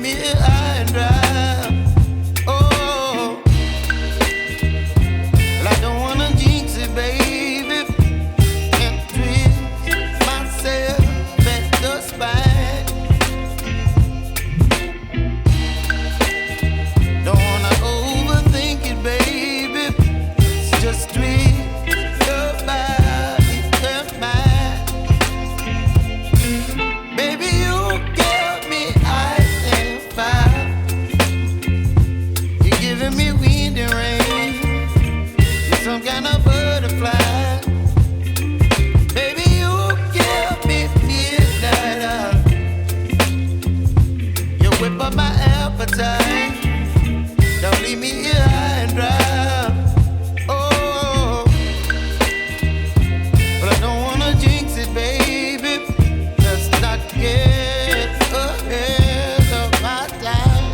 leave me here high and dry. Oh, well, I don't wanna jinx it, baby, and twist myself at the spine. Don't wanna overthink it, baby. It's just twist your body and mine. Baby, you give me ice and fire. You're giving me wind and rain. You're some kind of butterfly. Baby, you give me midnight. You whip up my appetite. Don't leave me here high and dry. Oh, but I don't wanna jinx it, baby. Let's not get ahead of my time.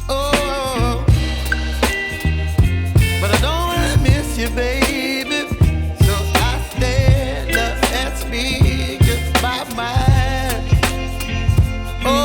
Oh, but I don't wanna miss you, baby. So I stand up and speak my mind. Oh.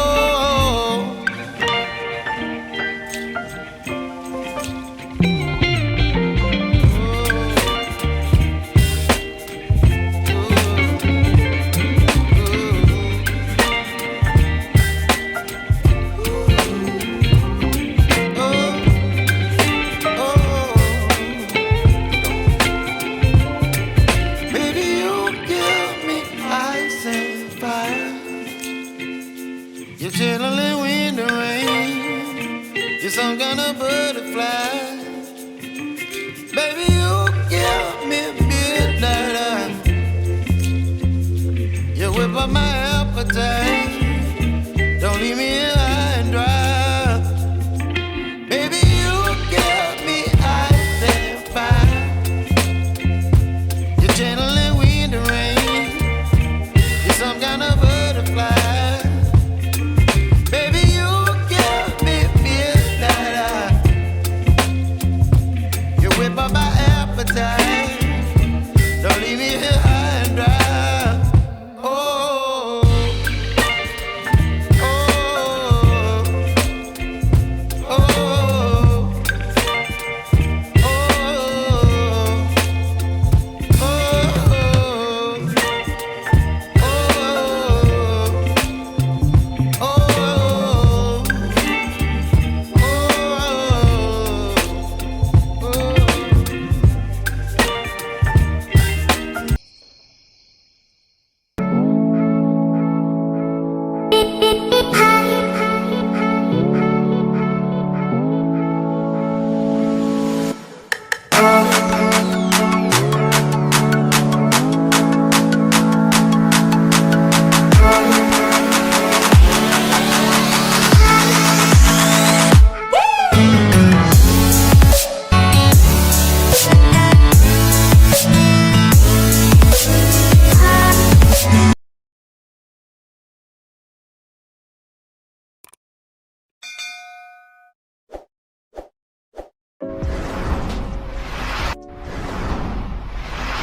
You're chilling wind and rain. You're some kind of butterfly. Baby, you give me midnight. You whip up my appetite.